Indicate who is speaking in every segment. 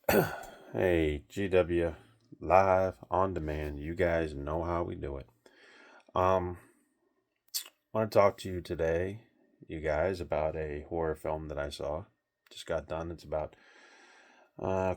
Speaker 1: Hey, GW, live on demand. You guys know how we do it. Um, I want to talk to you today, you guys, about a horror film that I saw. Just got done. It's about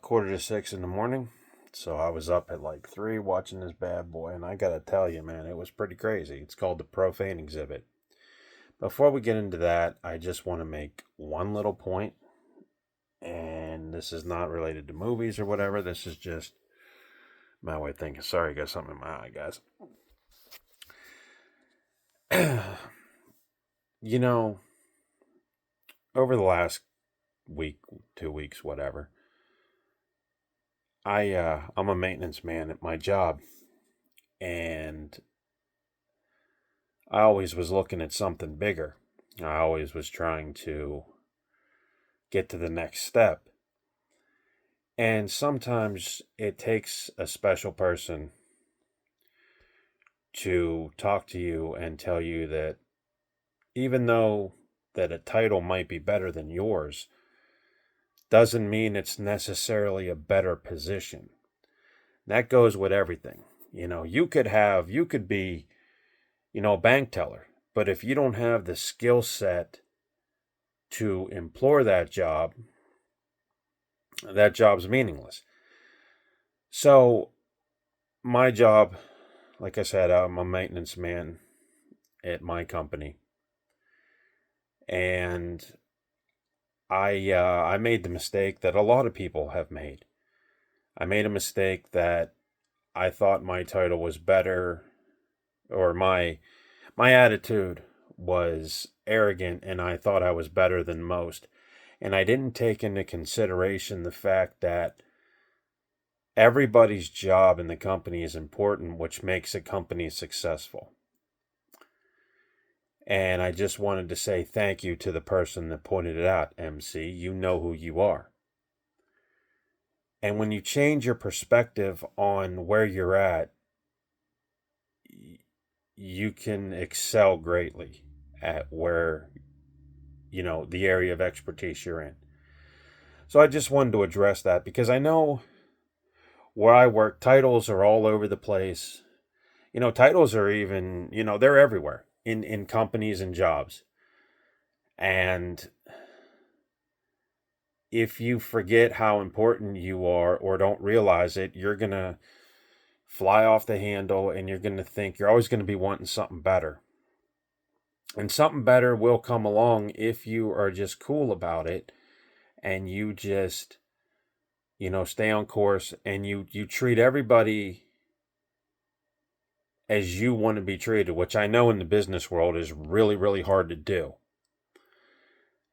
Speaker 1: quarter to 6 in the morning. So I was up at like 3 watching this bad boy, and I gotta tell you, man, it was pretty crazy. It's called The Profane Exhibit. Before we get into that, I just want to make one little point, and this is not related to movies or whatever. This is just my way of thinking. Sorry, I got something in my eye, guys. You know, over the last week, 2 weeks, whatever, I'm a maintenance man at my job, and I always was looking at something bigger. I always was trying to get to the next step. And sometimes it takes a special person to talk to you and tell you that even though that a title might be better than yours, doesn't mean it's necessarily a better position. That goes with everything. You could be, a bank teller, but if you don't have the skill set to implore that job's meaningless. So, my job, like I said, I'm a maintenance man at my company, and I made the mistake that a lot of people have made. I made a mistake that I thought my title was better, or my attitude was arrogant, and I thought I was better than most. And I didn't take into consideration the fact that everybody's job in the company is important, which makes a company successful. And I just wanted to say thank you to the person that pointed it out, MC. You know who you are. And when you change your perspective on where you're at, you can excel greatly at where, the area of expertise you're in. So I just wanted to address that because I know where I work, titles are all over the place. Titles are even, they're everywhere in companies and jobs. And if you forget how important you are or don't realize it, you're going to fly off the handle and you're going to think you're always going to be wanting something better. And something better will come along if you are just cool about it and you just, stay on course and you treat everybody as you want to be treated, which I know in the business world is really, really hard to do.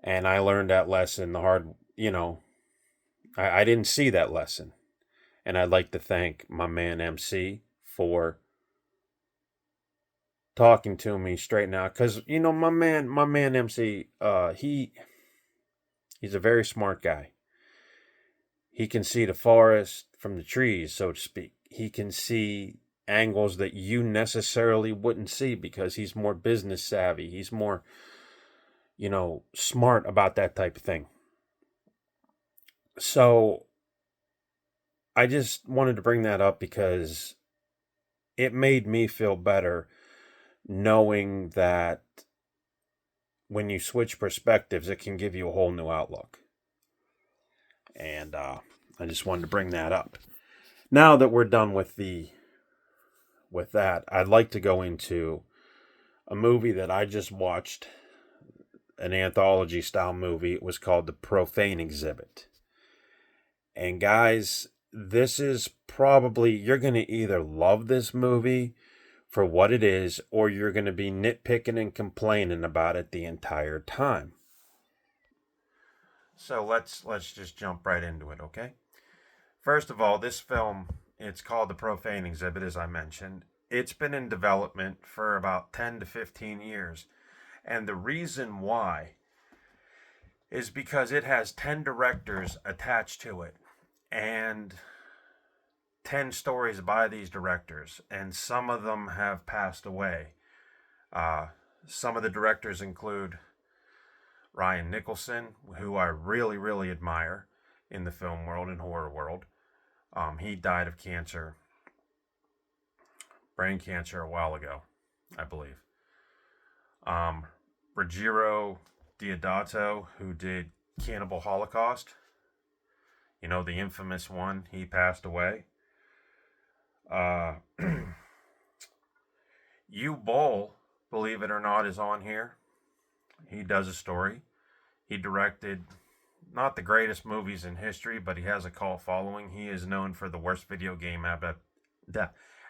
Speaker 1: And I learned that lesson the hard, I didn't see that lesson. And I'd like to thank my man MC for talking to me straight now. Cause my man MC, he's a very smart guy. He can see the forest from the trees, so to speak. He can see angles that you necessarily wouldn't see because he's more business savvy. He's more, smart about that type of thing. So I just wanted to bring that up because it made me feel better knowing that when you switch perspectives, it can give you a whole new outlook. And I just wanted to bring that up. Now that we're done with that, I'd like to go into a movie that I just watched, an anthology style movie. It was called The Profane Exhibit. And guys, this is probably, you're going to either love this movie for what it is, or you're going to be nitpicking and complaining about it the entire time. So let's just jump right into it, okay? First of all, this film, it's called The Profane Exhibit, as I mentioned. It's been in development for about 10 to 15 years. And the reason why is because it has 10 directors attached to it and 10 stories by these directors. And some of them have passed away. Some of the directors include Ryan Nicholson, who I really, really admire. in the film world and horror world. He died of cancer, brain cancer, a while ago, I believe. Ruggiero Diodato, who did Cannibal Holocaust, the infamous one, he passed away. U Boll, believe it or not, is on here. He does a story. He directed not the greatest movies in history, but he has a cult following. He is known for the worst video game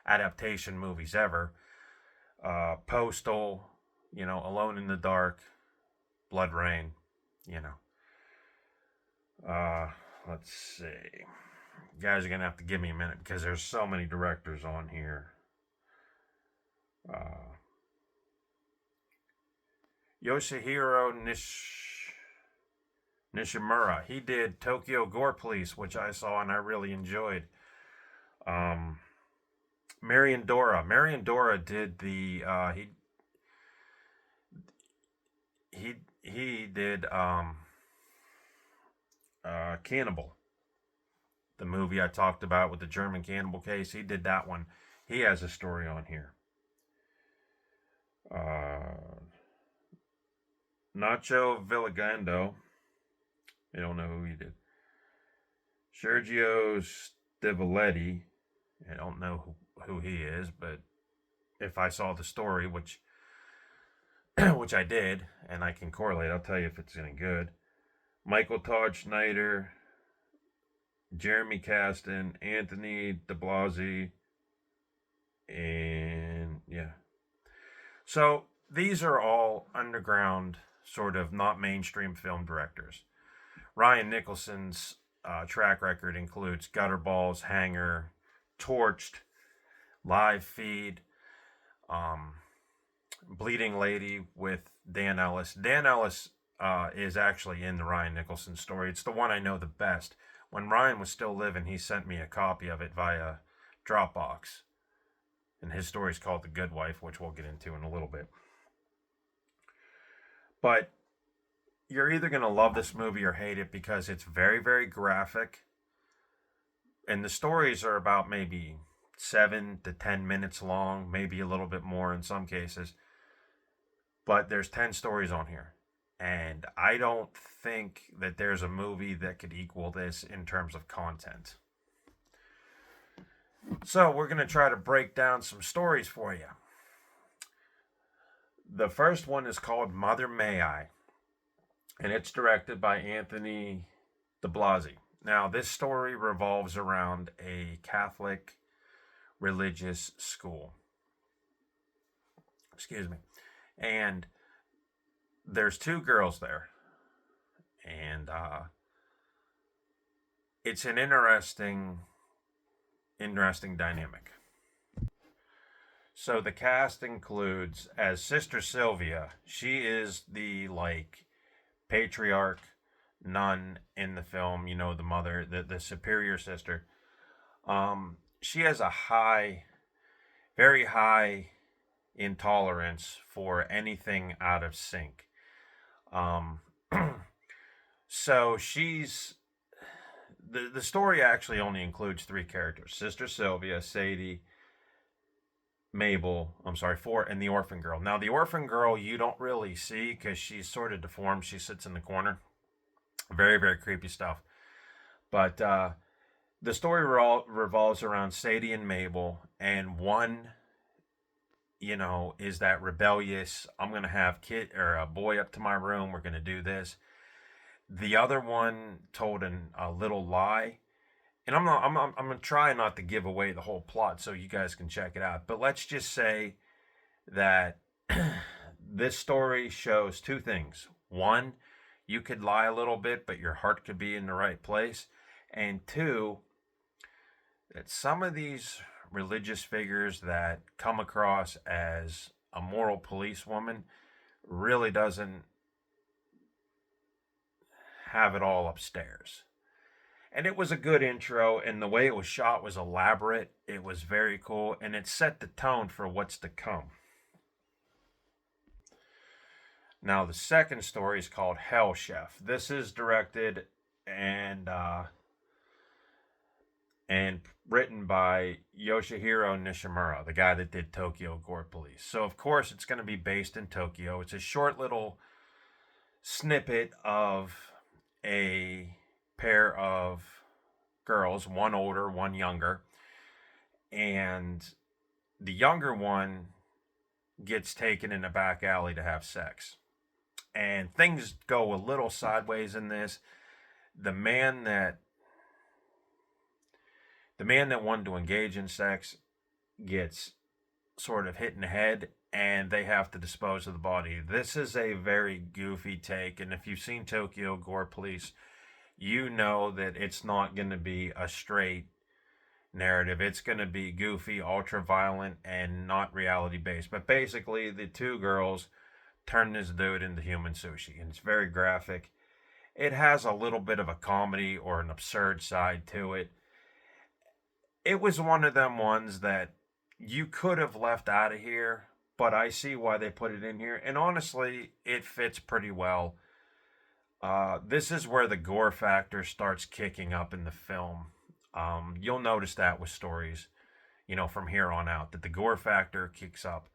Speaker 1: adaptation movies ever. Postal, Alone in the Dark, Blood Rain, let's see. You guys are going to have to give me a minute because there's so many directors on here. Yoshihiro Nishimura. He did Tokyo Gore Police, which I saw and I really enjoyed. Marion Dora. Marion Dora did the he did Cannibal, the movie I talked about with the German cannibal case. He did that one. He has a story on here. Nacho Villagando. I don't know who he did. Sergio Stivoletti. I don't know who he is, but if I saw the story, which I did, and I can correlate, I'll tell you if it's any good. Michael Todd Schneider, Jeremy Kasten, Anthony DeBlasi, and yeah. So these are all underground, sort of not mainstream film directors. Ryan Nicholson's track record includes Gutterballs, Hanger, Torched, Live Feed, Bleeding Lady with Dan Ellis. Dan Ellis is actually in the Ryan Nicholson story. It's the one I know the best. When Ryan was still living, he sent me a copy of it via Dropbox. And his story is called The Good Wife, which we'll get into in a little bit. But you're either going to love this movie or hate it because it's very, very graphic. And the stories are about maybe 7 to 10 minutes long, maybe a little bit more in some cases. But there's 10 stories on here. And I don't think that there's a movie that could equal this in terms of content. So we're going to try to break down some stories for you. The first one is called Mother May I, and it's directed by Anthony DeBlasi. Now, this story revolves around a Catholic religious school. Excuse me. And there's 2 girls there. And it's an interesting dynamic. So the cast includes, as Sister Sylvia, she is the patriarch nun in the film, the mother, the superior sister. She has a very high intolerance for anything out of sync. So she's the story actually only includes 3 characters: Sister Sylvia, Sadie, Mabel, 4, and the orphan girl. Now, the orphan girl you don't really see because she's sort of deformed. She sits in the corner. Very, very creepy stuff. But the story revolves around Sadie and Mabel, and one, is that rebellious, I'm going to have a boy up to my room, we're going to do this. The other one told a little lie. And I'm going to try not to give away the whole plot so you guys can check it out. But let's just say that this story shows 2 things. One, you could lie a little bit, but your heart could be in the right place. And 2, that some of these religious figures that come across as a moral policewoman really doesn't have it all upstairs. And it was a good intro, and the way it was shot was elaborate. It was very cool, and it set the tone for what's to come. Now, the second story is called Hell Chef. This is directed and and written by Yoshihiro Nishimura, the guy that did Tokyo Gore Police. So of course it's going to be based in Tokyo. It's a short little snippet of a pair of girls, one older, one younger, and the younger one gets taken in a back alley to have sex. And things go a little sideways in this. The man that wanted to engage in sex gets sort of hit in the head, and they have to dispose of the body. This is a very goofy take, and if you've seen Tokyo Gore Police, you know that it's not going to be a straight narrative. It's going to be goofy, ultra violent, and not reality based. But basically, the two girls turn this dude into human sushi, and it's very graphic. It has a little bit of a comedy or an absurd side to it. It was one of them ones that you could have left out of here, but I see why they put it in here. And honestly, it fits pretty well. This is where the gore factor starts kicking up in the film. You'll notice that with stories, from here on out, that the gore factor kicks up.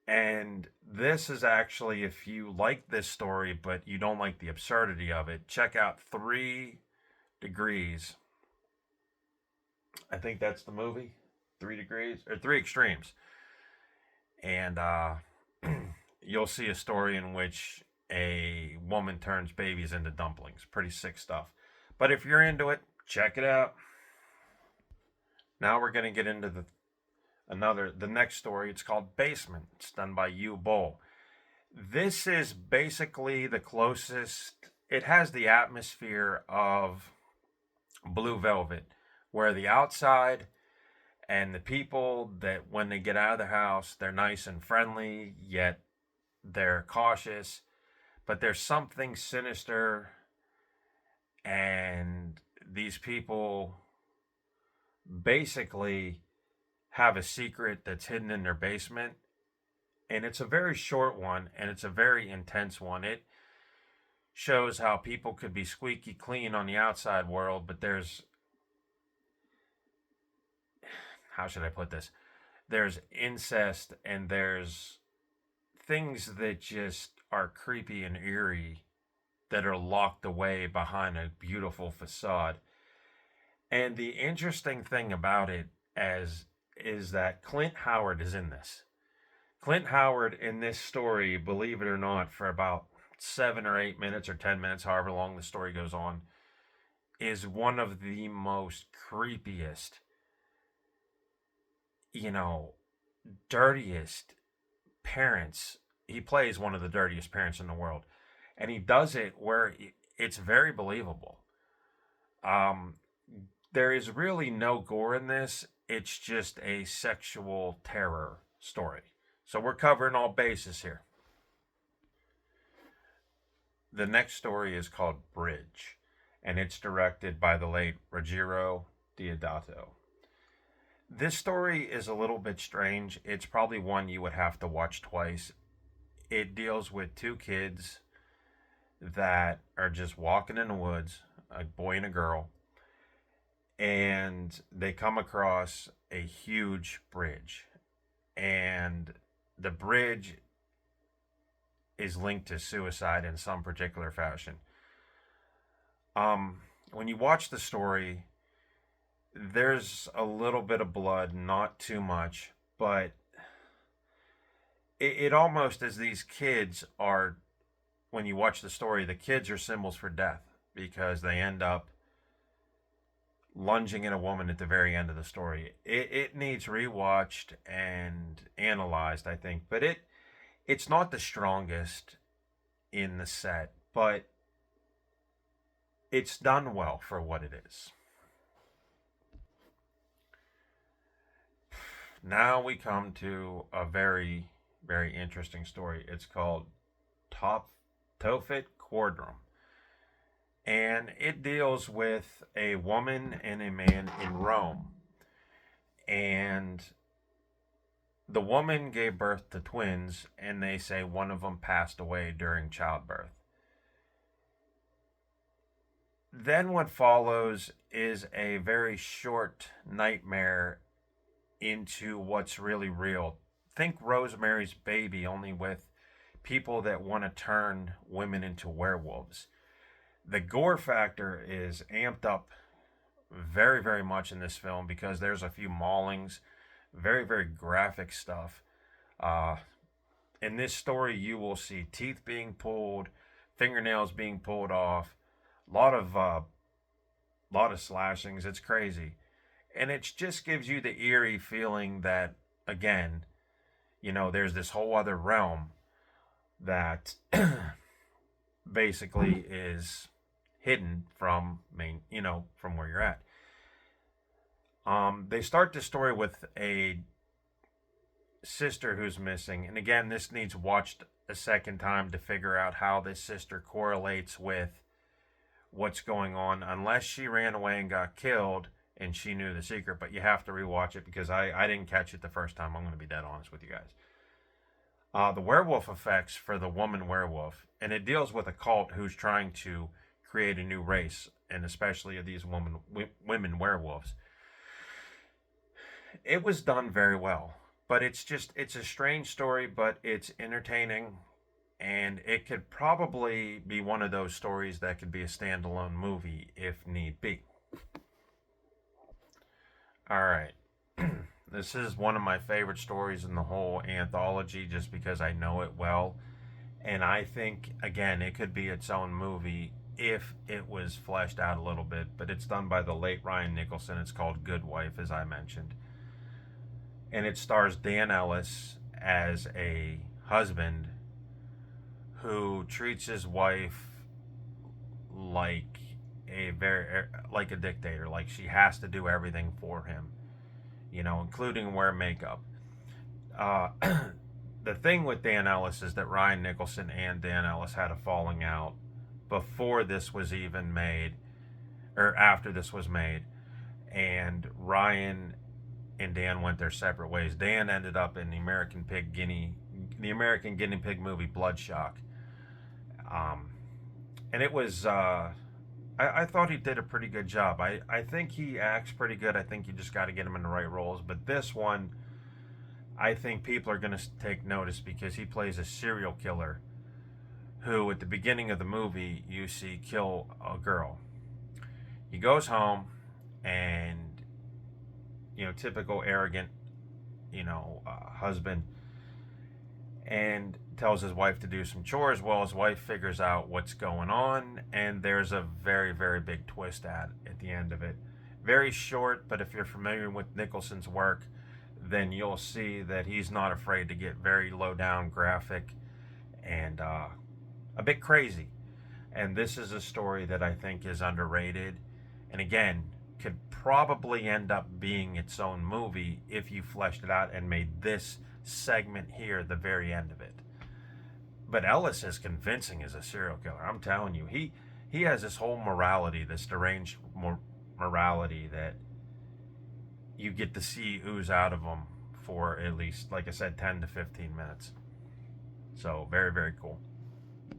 Speaker 1: And this is actually, if you like this story, but you don't like the absurdity of it, check out 3 Degrees. I think that's the movie. 3 Degrees, or 3 Extremes. And you'll see a story in which a woman turns babies into dumplings. Pretty sick stuff. But if you're into it, check it out. Now we're going to get into the next story. It's called Basement. It's done by Yu Bo. This is basically the closest. It has the atmosphere of Blue Velvet, where the outside and the people that when they get out of the house, they're nice and friendly, yet they're cautious. But there's something sinister, and these people basically have a secret that's hidden in their basement. And it's a very short one, and it's a very intense one. It shows how people could be squeaky clean on the outside world, but how should I put this? There's incest, and there's things that just are creepy and eerie that are locked away behind a beautiful facade. And the interesting thing about it is that Clint Howard is in this. Clint Howard in this story, believe it or not, for about 7 or 8 minutes or 10 minutes, however long the story goes on, is one of the most creepiest, dirtiest parents. He plays one of the dirtiest parents in the world. And he does it where it's very believable. There is really no gore in this. It's just a sexual terror story. So we're covering all bases here. The next story is called Bridge, and it's directed by the late Ruggiero Deodato. This story is a little bit strange. It's probably one you would have to watch twice. It deals with 2 kids that are just walking in the woods, a boy and a girl, and they come across a huge bridge. And the bridge is linked to suicide in some particular fashion. When you watch the story, there's a little bit of blood, not too much, but it almost, as these kids are, when you watch the story, the kids are symbols for death because they end up lunging at a woman at the very end of the story. It needs rewatched and analyzed, I think, but it's not the strongest in the set, but it's done well for what it is. Now we come to a very, very interesting story. It's called Tophet Quadrum. And it deals with a woman and a man in Rome. And the woman gave birth to twins, and they say one of them passed away during childbirth. Then what follows is a very short nightmare into what's really real. Think Rosemary's Baby, only with people that want to turn women into werewolves. The gore factor is amped up very, very much in this film because there's a few maulings, very, very graphic stuff. Uh, in this story, you will see teeth being pulled, fingernails being pulled off, a lot of slashings. It's crazy, and it just gives you the eerie feeling that, again, there's this whole other realm that basically is hidden from from where you're at. They start the story with a sister who's missing, and again, this needs watched a second time to figure out how this sister correlates with what's going on, unless she ran away and got killed and she knew the secret. But you have to rewatch it because I didn't catch it the first time. I'm going to be dead honest with you guys. The werewolf effects for the woman werewolf, and it deals with a cult who's trying to create a new race, and especially of these women werewolves. It was done very well, but it's a strange story, but it's entertaining, and it could probably be one of those stories that could be a standalone movie if need be. All right. This is one of my favorite stories in the whole anthology just because I know it well. And I think, again, it could be its own movie if it was fleshed out a little bit. But it's done by the late Ryan Nicholson. It's called Good Wife, as I mentioned. And it stars Dan Ellis as a husband who treats his wife like like a dictator. Like she has to do everything for him, including wear makeup. Uh, the thing with Dan Ellis is that Ryan Nicholson and Dan Ellis had a falling out before this was even made, or after this was made, and Ryan and Dan went their separate ways. Dan ended up in the American Guinea Pig movie Bloodshot, and it was. I thought he did a pretty good job. I think he acts pretty good. I think you just got to get him in the right roles. But this one, I think people are going to take notice because he plays a serial killer who, at the beginning of the movie, you see kill a girl. He goes home and, typical arrogant, husband, and tells his wife to do some chores. Well, his wife figures out what's going on, and there's a very, very big twist at the end of it. Very short, but if you're familiar with Nicholson's work, then you'll see that he's not afraid to get very low down, graphic, and a bit crazy. And this is a story that I think is underrated, and again, could probably end up being its own movie if you fleshed it out and made this segment here the very end of it. But Ellis is convincing as a serial killer. I'm telling you, he has this whole morality, this deranged morality that you get to see ooze out of him for at least, like I said, 10 to 15 minutes. So very, very cool.